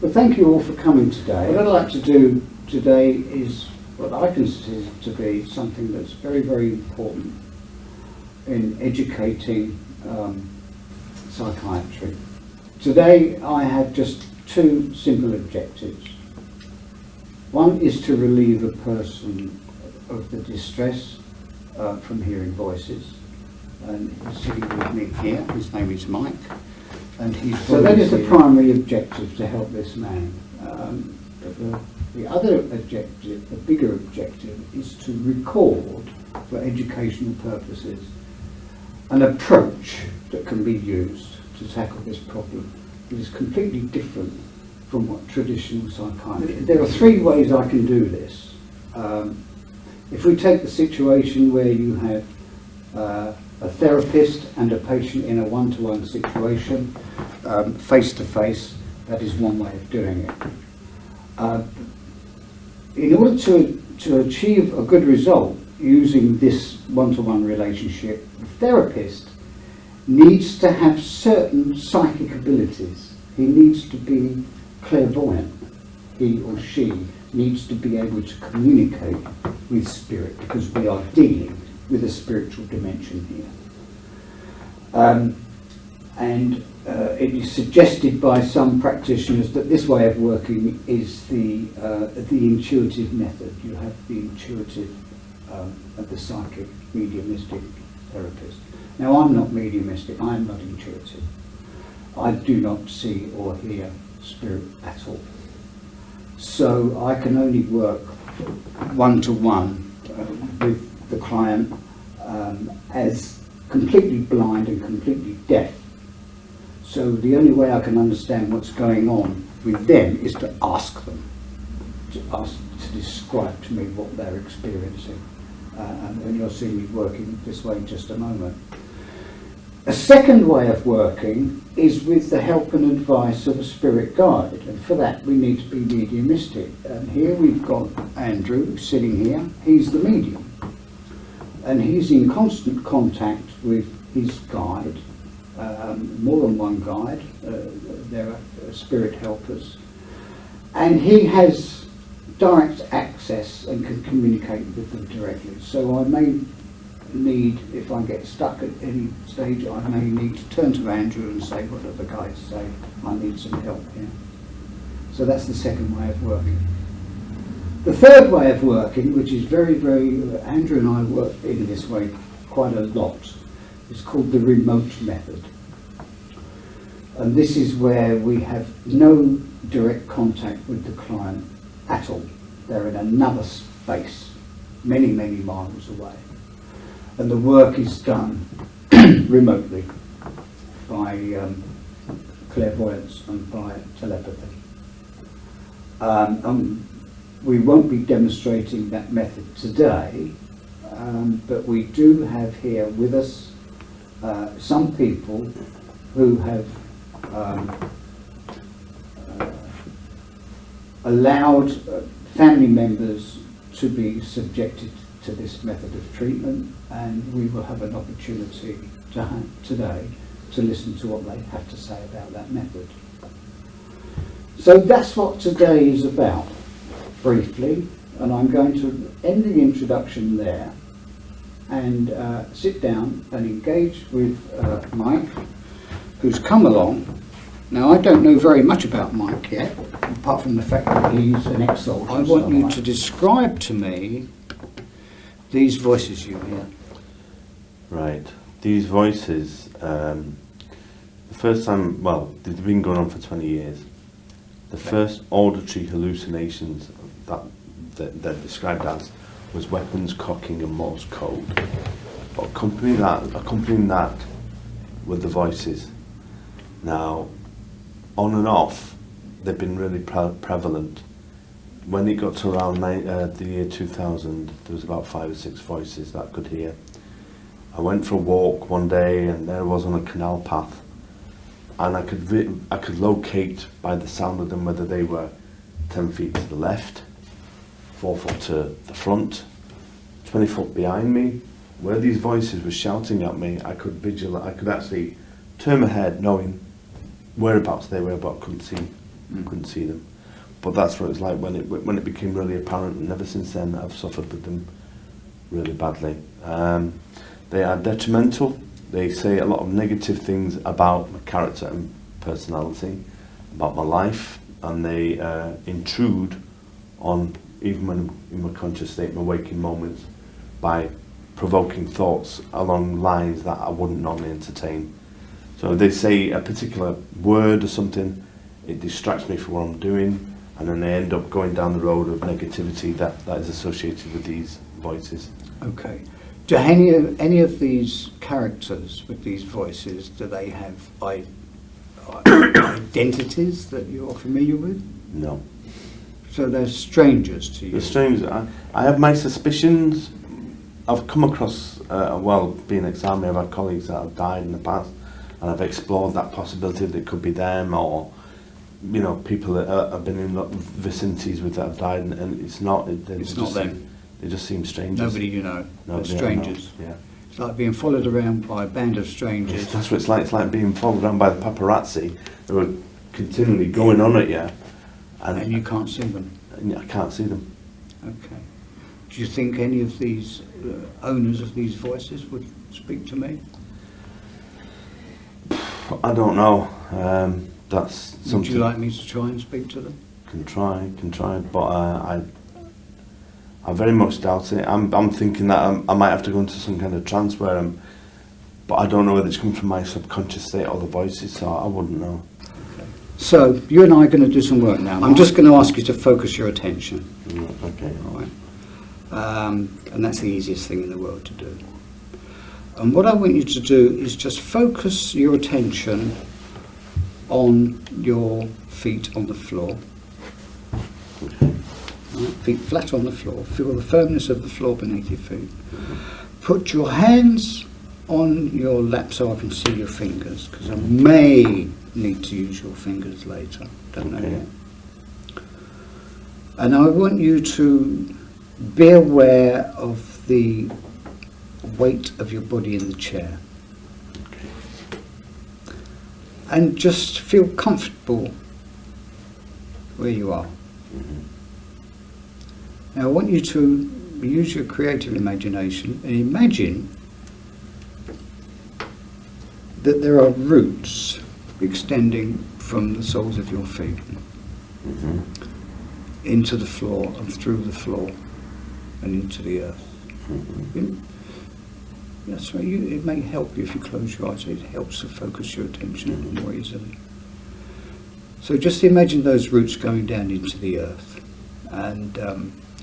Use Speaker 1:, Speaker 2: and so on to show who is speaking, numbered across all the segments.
Speaker 1: Well, thank you all for coming today. What I'd like to do today is what I consider to be something that's very, very important in educating psychiatry. Today I have just two simple objectives. One is to relieve a person of the distress from hearing voices. And he's sitting with me here, his name is Mike. And so that is the primary objective, to help this man. But the other objective, the bigger objective, is to record, for educational purposes, an approach that can be used to tackle this problem. It is completely different from what traditional psychiatry. There are three ways I can do this. If we take the situation where you have a therapist and a patient in a one-to-one situation, face-to-face, that is one way of doing it. In order to achieve a good result using this one-to-one relationship, the therapist needs to have certain psychic abilities. He needs to be clairvoyant. He or she needs to be able to communicate with spirit, because we are dealing with a spiritual dimension here. It is suggested by some practitioners that this way of working is the intuitive method. You have the intuitive of the psychic, mediumistic therapist. Now, I'm not mediumistic, I'm not intuitive. I do not see or hear spirit at all. So I can only work one-to-one with the client as completely blind and completely deaf. So the only way I can understand what's going on with them is to ask them, to describe to me what they're experiencing. And you'll see me working this way in just a moment. A second way of working is with the help and advice of a spirit guide, and for that we need to be mediumistic. And here we've got Andrew sitting here. He's the medium, and he's in constant contact with his guide, more than one guide. There are spirit helpers, and he has direct access and can communicate with them directly. So I may need, if I get stuck at any stage, I may need to turn to Andrew and say, what do the guides say? I need some help here. So that's the second way of working. The third way of working, which is very, very, Andrew and I work in this way quite a lot, is called the remote method. And this is where we have no direct contact with the client at all. They're in another space, many, many miles away. And the work is done remotely by clairvoyance and by telepathy. We won't be demonstrating that method today, but we do have here with us some people who have allowed family members to be subjected to this method of treatment, and we will have an opportunity today to listen to what they have to say about that method. So that's what today is about, briefly, and I'm going to end the introduction there and sit down and engage with Mike, who's come along. Now, I don't know very much about Mike yet, apart from the fact that he's an ex-soldier. I want you to describe to me these voices you hear.
Speaker 2: Right. These voices, the first time, well, they've been going on for 20 years. The first auditory hallucinations that they're described as was weapons cocking and Morse code. But accompanying that were the voices. Now, on and off, they've been really prevalent. When it got to around the year 2000, there was about 5 or 6 voices that I could hear. I went for a walk one day, and there I was on a canal path, and I could locate by the sound of them whether they were 10 feet to the left, 4 foot to the front, 20 foot behind me. Where these voices were shouting at me, I could actually turn my head knowing whereabouts they were, but I couldn't see couldn't see them. But that's what it was like when it became really apparent, and ever since then I've suffered with them really badly. They are detrimental. They say a lot of negative things about my character and personality, about my life, and they intrude on, even when I'm in my conscious state, my waking moments, by provoking thoughts along lines that I wouldn't normally entertain. So they say a particular word or something, it distracts me from what I'm doing, and then they end up going down the road of negativity that is associated with these voices.
Speaker 1: Okay. Do any of these characters with these voices, do they have identities that you're familiar with?
Speaker 2: No.
Speaker 1: So they're strangers to you?
Speaker 2: They're strangers. I have my suspicions. I've come across, being ex-army, I've had colleagues that have died in the past, and I've explored that possibility that it could be them, or people that have been in vicinities with that have died, and it's not.
Speaker 1: It's not them.
Speaker 2: They just seem strangers.
Speaker 1: Nobody you know. They're
Speaker 2: Nobody
Speaker 1: strangers.
Speaker 2: I know. Yeah.
Speaker 1: It's like being followed around by a band of strangers.
Speaker 2: That's what it's like. It's like being followed around by the paparazzi who are continually going on at you,
Speaker 1: And you can't see them.
Speaker 2: and I can't see them.
Speaker 1: Okay. Do you think any of these owners of these voices would speak to me?
Speaker 2: I don't know. That's something.
Speaker 1: Would you like me to try and speak to them?
Speaker 2: Can try, but I very much doubt it. I'm thinking that I might have to go into some kind of trance but I don't know whether it's coming from my subconscious state or the voices, so I wouldn't know.
Speaker 1: Okay. So you and I are going to do some work now. I'm just going to ask you to focus your attention.
Speaker 2: Okay.
Speaker 1: All right. And that's the easiest thing in the world to do. And what I want you to do is just focus your attention on your feet on the floor. Right, feet flat on the floor. Feel the firmness of the floor beneath your feet. Put your hands on your lap so I can see your fingers, because I may need to use your fingers later. Don't know yet. And I want you to be aware of the weight of your body in the chair. And just feel comfortable where you are. Now I want you to use your creative imagination and imagine that there are roots extending from the soles of your feet into the floor and through the floor and into the earth. That's right. It may help you if you close your eyes. It helps to focus your attention more easily. So just imagine those roots going down into the earth and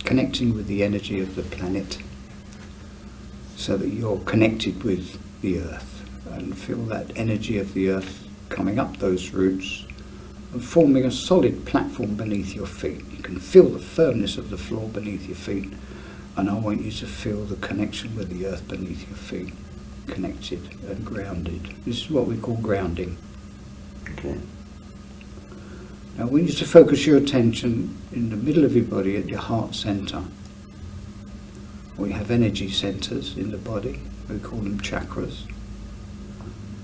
Speaker 1: connecting with the energy of the planet, so that you're connected with the earth, and feel that energy of the earth coming up those roots and forming a solid platform beneath your feet. You can feel the firmness of the floor beneath your feet, and I want you to feel the connection with the earth beneath your feet, connected and grounded. This is what we call grounding.
Speaker 2: Okay.
Speaker 1: Now I want you to focus your attention in the middle of your body at your heart center. We have energy centers in the body. We call them chakras.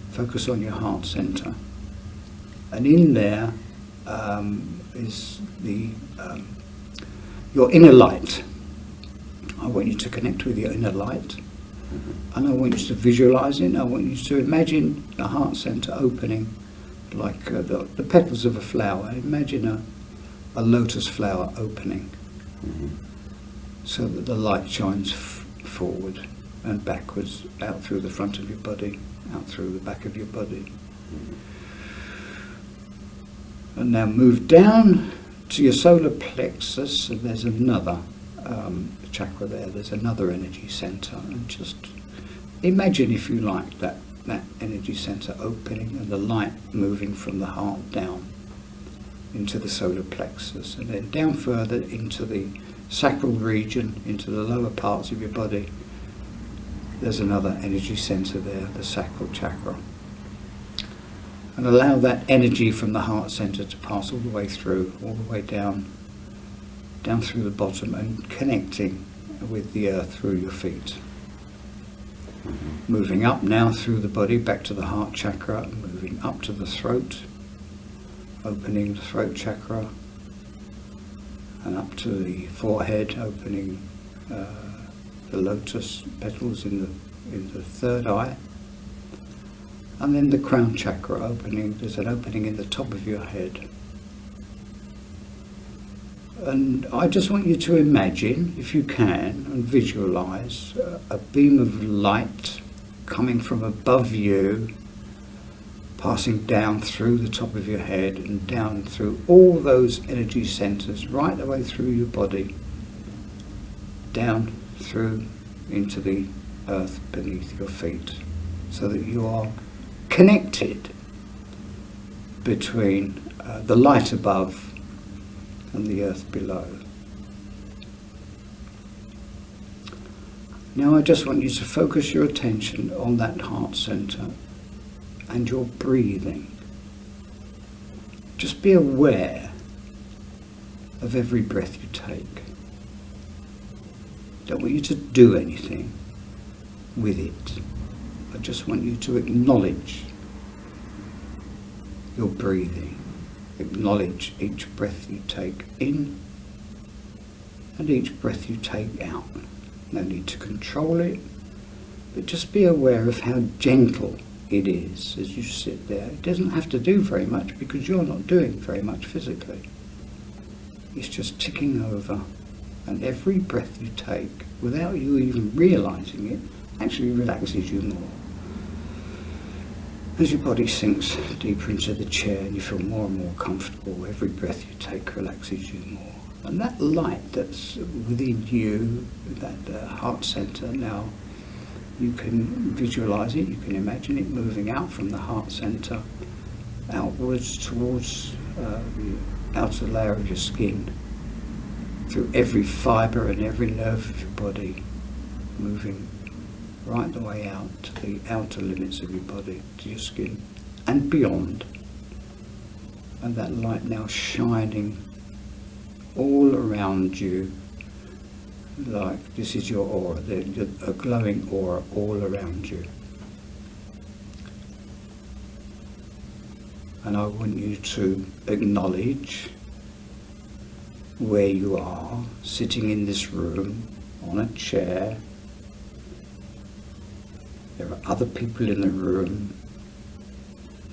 Speaker 1: Focus on your heart center. And in there is your inner light. I want you to connect with your inner light. And I want you to visualize it. I want you to imagine the heart center opening like the petals of a flower. Imagine a lotus flower opening, so that the light shines forward and backwards, out through the front of your body, out through the back of your body. And now move down to your solar plexus, and there's another chakra there. There's another energy center, and just imagine, if you like, that energy center opening and the light moving from the heart down into the solar plexus, and then down further into the sacral region, into the lower parts of your body. There's another energy center there, the sacral chakra. And allow that energy from the heart center to pass all the way through, all the way down through the bottom, and connecting with the earth through your feet. Moving up now through the body, back to the heart chakra, moving up to the throat, opening the throat chakra, and up to the forehead, opening the lotus petals in the third eye, and then the crown chakra opening. There's an opening in the top of your head. And I just want you to imagine, if you can, and visualize a beam of light coming from above you, passing down through the top of your head and down through all those energy centers, right the way through your body, down through into the earth beneath your feet, so that you are connected between the light above and the earth below. Now I just want you to focus your attention on that heart center and your breathing. Just be aware of every breath you take. Don't want you to do anything with it. I just want you to acknowledge your breathing. Acknowledge each breath you take in and each breath you take out. No need to control it, but just be aware of how gentle it is as you sit there. It doesn't have to do very much because you're not doing very much physically. It's just ticking over, and every breath you take, without you even realizing it, actually relaxes you more. As your body sinks deeper into the chair and you feel more and more comfortable, every breath you take relaxes you more. And that light that's within you, that heart center, now you can visualize it, you can imagine it moving out from the heart center, outwards towards the outer layer of your skin, through every fibre and every nerve of your body, moving right the way out to the outer limits of your body, to your skin, and beyond. And that light now shining all around you, like this is your aura, a glowing aura all around you. And I want you to acknowledge where you are, sitting in this room, on a chair. There are other people in the room,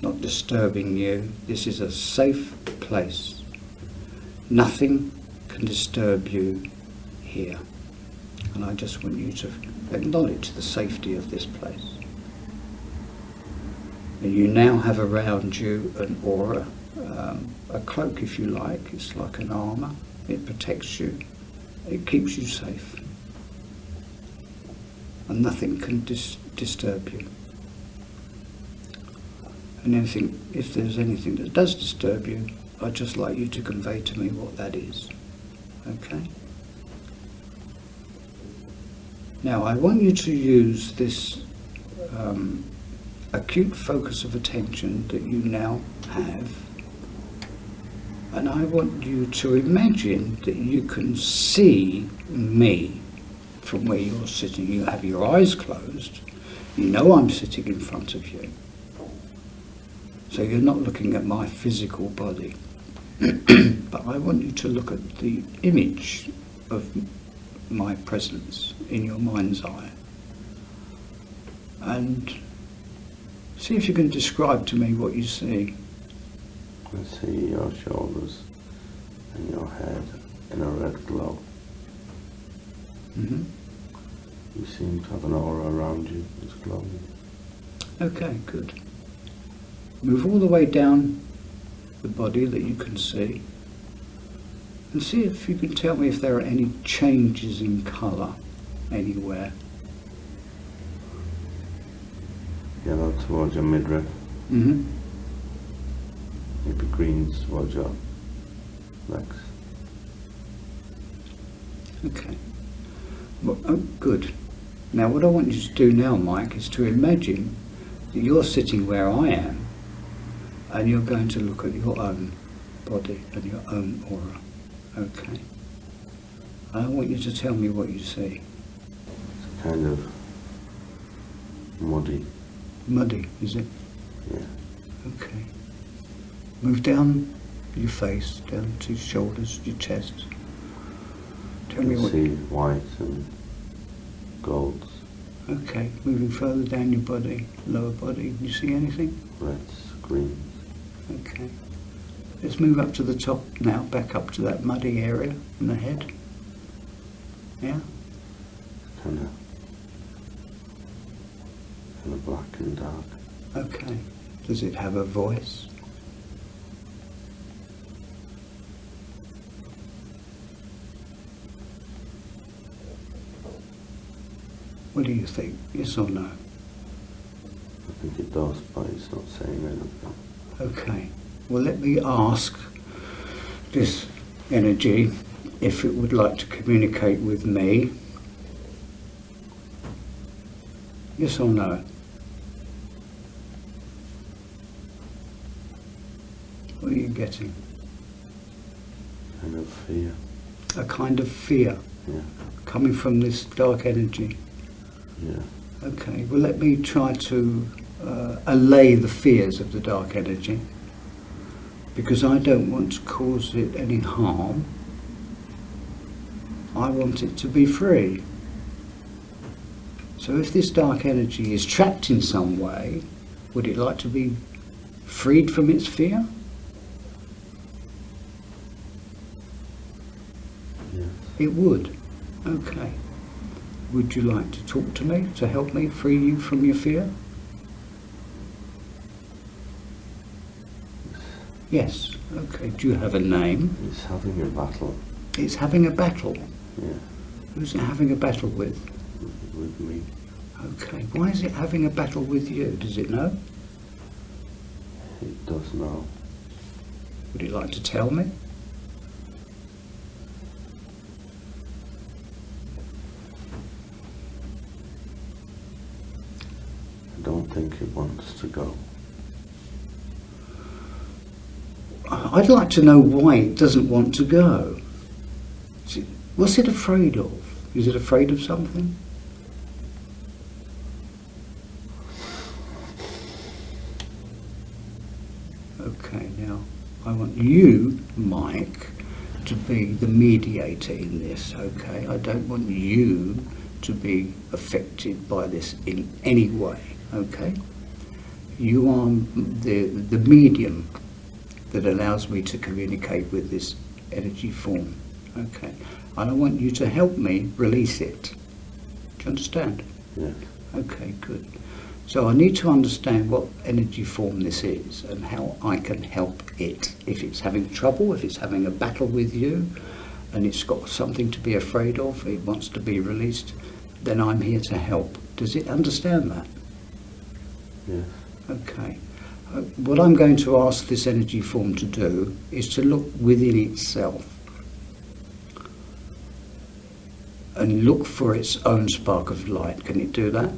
Speaker 1: not disturbing you. This is a safe place. Nothing can disturb you here. And I just want you to acknowledge the safety of this place. And you now have around you an aura, a cloak if you like. It's like an armour. It protects you. It keeps you safe. And nothing can disturb you. And if there's anything that does disturb you, I'd just like you to convey to me what that is. Okay? Now I want you to use this acute focus of attention that you now have, and I want you to imagine that you can see me from where you're sitting. You have your eyes closed. You know I'm sitting in front of you. So you're not looking at my physical body. But I want you to look at the image of my presence in your mind's eye. And see if you can describe to me what you see.
Speaker 2: I see your shoulders and your head in a red glow.
Speaker 1: Mm-hmm.
Speaker 2: You seem to have an aura around you that's glowing.
Speaker 1: Okay, good. Move all the way down the body that you can see, and see if you can tell me if there are any changes in colour anywhere.
Speaker 2: Yellow towards your midriff.
Speaker 1: Mm-hmm.
Speaker 2: Maybe greens towards your legs.
Speaker 1: Okay. Well, oh, good. Now what I want you to do now, Mike, is to imagine that you're sitting where I am, and you're going to look at your own body and your own aura. Okay? And I want you to tell me what you see.
Speaker 2: It's kind of muddy.
Speaker 1: Muddy, is it?
Speaker 2: Yeah.
Speaker 1: Okay. Move down your face, down to your shoulders, your chest. Tell me
Speaker 2: You
Speaker 1: what.
Speaker 2: see white and golds,
Speaker 1: Okay, moving further down your body, lower body. Do you see anything?
Speaker 2: reds, greens.
Speaker 1: Okay. Let's move up to the top now, back up to that muddy area in the head. Yeah?
Speaker 2: Kind of black and dark.
Speaker 1: Okay. Does it have a voice? What do you think? Yes or no?
Speaker 2: I think it does, but it's not saying anything.
Speaker 1: Okay. Well, let me ask this energy if it would like to communicate with me. Yes or no? What are you getting?
Speaker 2: Kind of fear.
Speaker 1: A kind of fear
Speaker 2: Yeah.
Speaker 1: coming from this dark energy.
Speaker 2: Yeah.
Speaker 1: Okay, well let me try to allay the fears of the dark energy, because I don't want to cause it any harm. I want it to be free. So if this dark energy is trapped in some way, would it like to be freed from its fear?
Speaker 2: Yes.
Speaker 1: It would. Okay. Would you like to talk to me to help me free you from your fear? Yes. Okay. Do you have a name?
Speaker 2: It's having a battle.
Speaker 1: It's having a battle.
Speaker 2: Yeah.
Speaker 1: Who's it having a battle with?
Speaker 2: With me.
Speaker 1: Okay. Why is it having a battle with you? Does it know?
Speaker 2: It does know.
Speaker 1: Would it like to tell me?
Speaker 2: I don't think it wants to go.
Speaker 1: I'd like to know why it doesn't want to go. What's it afraid of? Is it afraid of something? Okay, now I want you, Mike, to be the mediator in this, okay? I don't want you to be affected by this in any way, okay? You are the medium that allows me to communicate with this energy form, okay? And I want you to help me release it. Do you understand?
Speaker 2: Yeah.
Speaker 1: Okay, good. So I need to understand what energy form this is and how I can help it. If it's having trouble, if it's having a battle with you, and it's got something to be afraid of, it wants to be released, then I'm here to help. Does it understand that?
Speaker 2: Yes.
Speaker 1: Okay. What I'm going to ask this energy form to do is to look within itself and look for its own spark of light. Can it do that?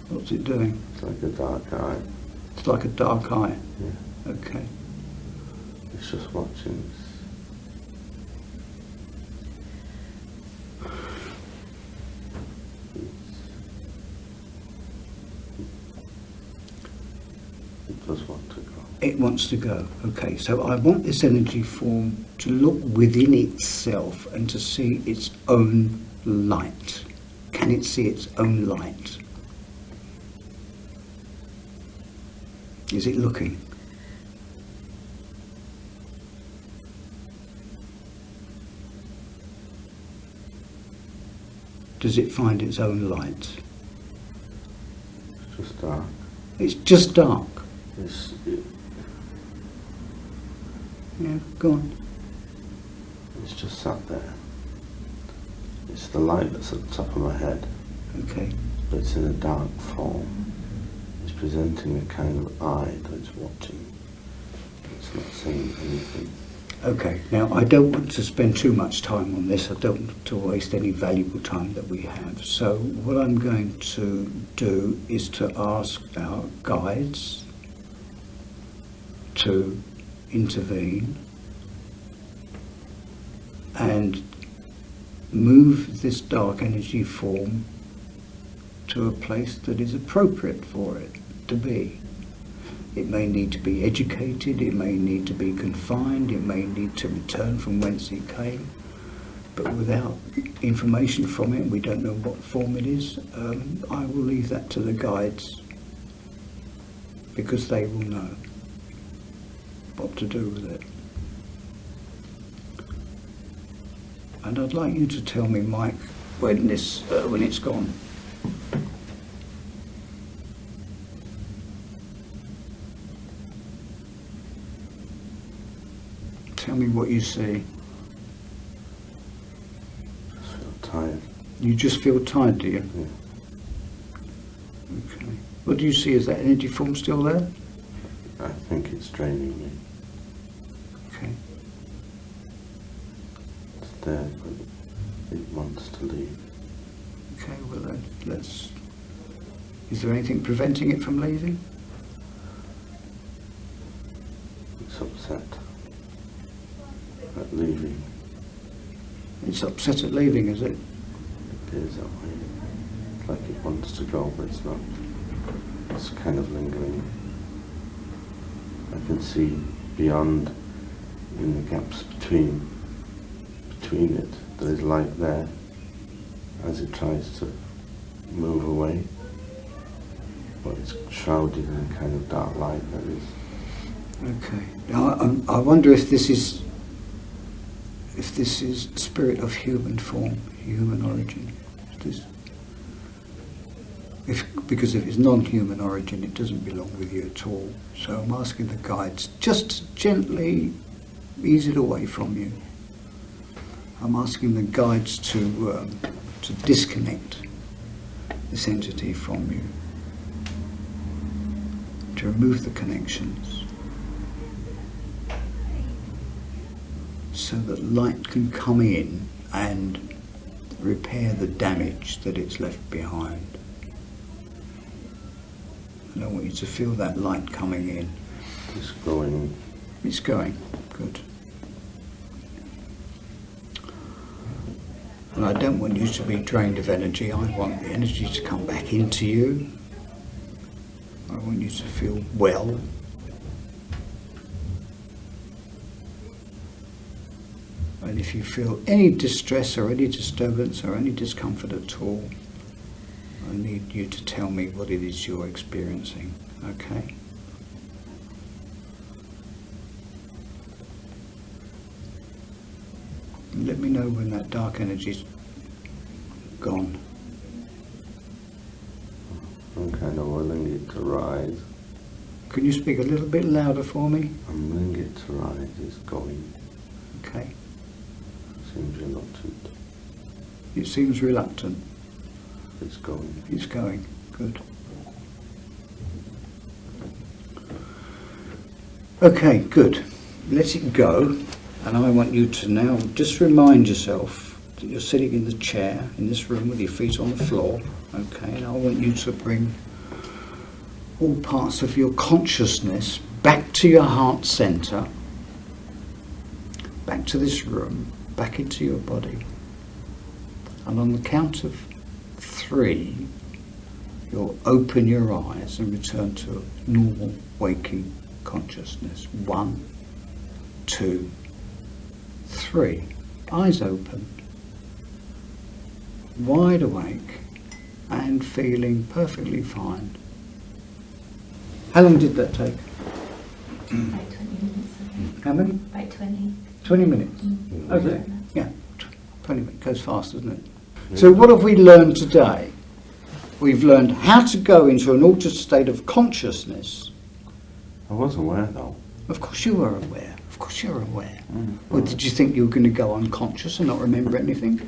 Speaker 1: What's it doing?
Speaker 2: It's like a dark eye.
Speaker 1: It's like a dark eye.
Speaker 2: Yeah.
Speaker 1: Okay.
Speaker 2: It's just watching. It does want to go.
Speaker 1: It wants to go. Okay, so I want this energy form to look within itself and to see its own light. Can it see its own light? Is it looking? Does it find its own light?
Speaker 2: It's just dark.
Speaker 1: It's just dark. Yeah, go on.
Speaker 2: It's just sat there. It's the light that's at the top of my head,
Speaker 1: Okay.
Speaker 2: but it's in a dark form. It's presenting a kind of eye that it's watching. It's not saying anything.
Speaker 1: Okay, now I don't want to spend too much time on this. I don't want to waste any valuable time that we have. So what I'm going to do is to ask our guides to intervene and move this dark energy form
Speaker 3: to a place that is appropriate for it to be. It may need to be educated, it may need to be confined, it may need to return from whence it came, but without information from it, we don't know what form it is. I will leave that to the guides, because they will know what to do with it. And I'd like you to tell me, Mike, when it's gone. Tell me what you see.
Speaker 2: I feel tired.
Speaker 3: You just feel tired, do you?
Speaker 2: Yeah.
Speaker 3: Okay. What do you see? Is that energy form still there?
Speaker 2: I think it's draining me.
Speaker 3: Okay.
Speaker 2: It's there, but it wants to leave.
Speaker 3: Okay, well then, let's... Is there anything preventing it from leaving?
Speaker 2: It's upset at leaving.
Speaker 3: It's upset at leaving, is it?
Speaker 2: It appears that way. It's like it wants to go, but it's not. It's kind of lingering. I can see beyond, in the gaps between it, there is light there as it tries to move away, but it's shrouded in a kind of dark light that is.
Speaker 3: Okay. Now, I wonder if this is spirit of human form, human origin. Because if it's non-human origin, it doesn't belong with you at all. So I'm asking the guides just to gently ease it away from you. I'm asking the guides to disconnect this entity from you, to remove the connections, so that light can come in and repair the damage that it's left behind. And I want you to feel that light coming in.
Speaker 2: It's going.
Speaker 3: It's going. Good. And I don't want you to be drained of energy. I want the energy to come back into you. I want you to feel well. And if you feel any distress or any disturbance or any discomfort at all, I need you to tell me what it is you're experiencing, okay? Let me know when that dark energy's gone.
Speaker 2: I'm kind of willing it to rise.
Speaker 3: Can you speak a little bit louder for me?
Speaker 2: I'm willing it to rise. It's going.
Speaker 3: Okay.
Speaker 2: Seems reluctant.
Speaker 3: It seems reluctant.
Speaker 2: It's going.
Speaker 3: It's going. Good. Okay, good. Let it go. And I want you to now just remind yourself that you're sitting in the chair in this room with your feet on the floor. Okay, and I want you to bring all parts of your consciousness back to your heart center, back to this room, back into your body. And on the count of 3, you'll open your eyes and return to normal waking consciousness. 1, 2, 3. Eyes open, wide awake and feeling perfectly fine. How long did that take?
Speaker 4: About 20 minutes.
Speaker 3: How many?
Speaker 4: About 20.
Speaker 3: 20 minutes.
Speaker 4: Mm.
Speaker 3: Okay. Yeah, 20 minutes. Goes fast, doesn't it? So what have we learned today? We've learned how to go into an altered state of consciousness.
Speaker 2: I was aware though.
Speaker 3: Of course you were aware. Of course you're aware.
Speaker 2: Mm.
Speaker 3: Or did you think you were going to go unconscious and not remember anything?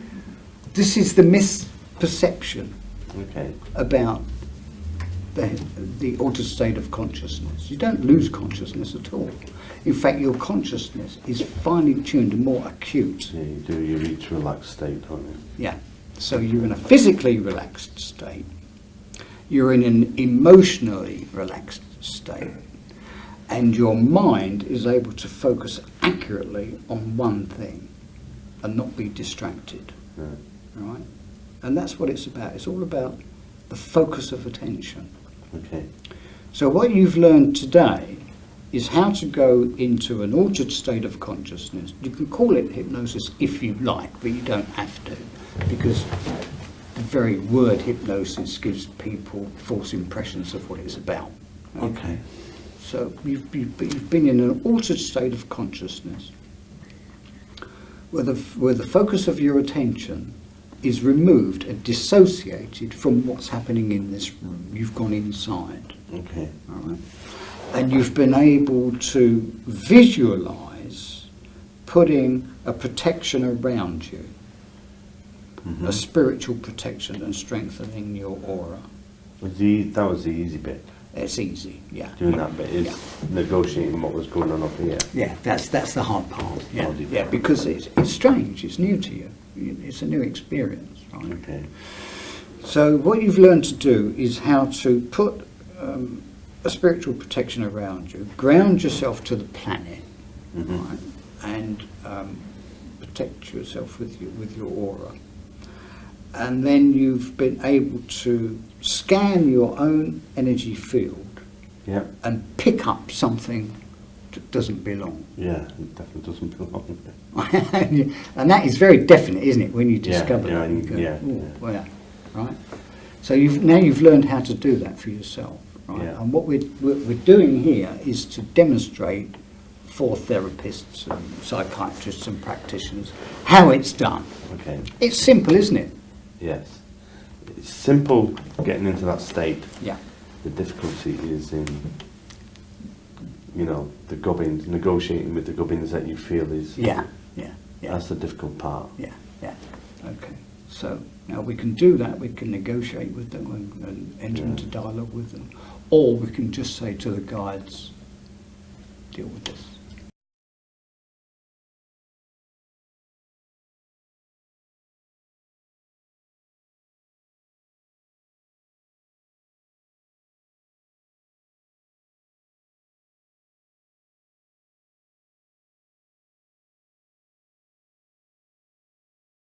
Speaker 3: This is the misperception
Speaker 2: Okay.
Speaker 3: about the altered state of consciousness. You don't lose consciousness at all. In fact, your consciousness is finely tuned and more acute.
Speaker 2: Yeah, you do. You reach relaxed state, don't you?
Speaker 3: Yeah. So you're in a physically relaxed state. You're in an emotionally relaxed state. And your mind is able to focus accurately on one thing and not be distracted.
Speaker 2: Yeah.
Speaker 3: Right? And that's what it's about. It's all about the focus of attention.
Speaker 2: Okay.
Speaker 3: So what you've learned today is how to go into an altered state of consciousness. You can call it hypnosis if you like, but you don't have to, because the very word hypnosis gives people false impressions of what it's about.
Speaker 2: Okay.
Speaker 3: So you've been in an altered state of consciousness where the focus of your attention is removed and dissociated from what's happening in this room. You've gone inside.
Speaker 2: Okay.
Speaker 3: All right? And you've been able to visualize putting a protection around you, a spiritual protection, and strengthening your aura.
Speaker 2: That was the easy bit.
Speaker 3: It's easy, yeah.
Speaker 2: Doing that bit is negotiating what was going on up here.
Speaker 3: Yeah, that's the hard part. Yeah,
Speaker 2: Hard
Speaker 3: yeah,
Speaker 2: part.
Speaker 3: because it's strange. It's new to you. It's a new experience, right?
Speaker 2: Okay.
Speaker 3: So what you've learned to do is how to put a spiritual protection around you, ground yourself to the planet, right, and protect yourself with your aura. And then you've been able to scan your own energy field
Speaker 2: Yeah.
Speaker 3: and pick up something that doesn't belong.
Speaker 2: Yeah, it definitely doesn't belong.
Speaker 3: And that is very definite, isn't it, when you discover
Speaker 2: yeah,
Speaker 3: that? You go,
Speaker 2: yeah,
Speaker 3: "Ooh,
Speaker 2: yeah.
Speaker 3: yeah," right? So you've learned how to do that for yourself, right?
Speaker 2: Yeah.
Speaker 3: And what we're doing here is to demonstrate for therapists and psychiatrists and practitioners how it's done.
Speaker 2: Okay.
Speaker 3: It's simple, isn't it?
Speaker 2: Yes. It's simple getting into that state.
Speaker 3: Yeah.
Speaker 2: The difficulty is in, the gubbins, negotiating with the gubbins that you feel is.
Speaker 3: Yeah.
Speaker 2: That's the difficult part.
Speaker 3: Yeah. Okay. So now we can do that. We can negotiate with them and enter into dialogue with them, or we can just say to the guides, deal with this.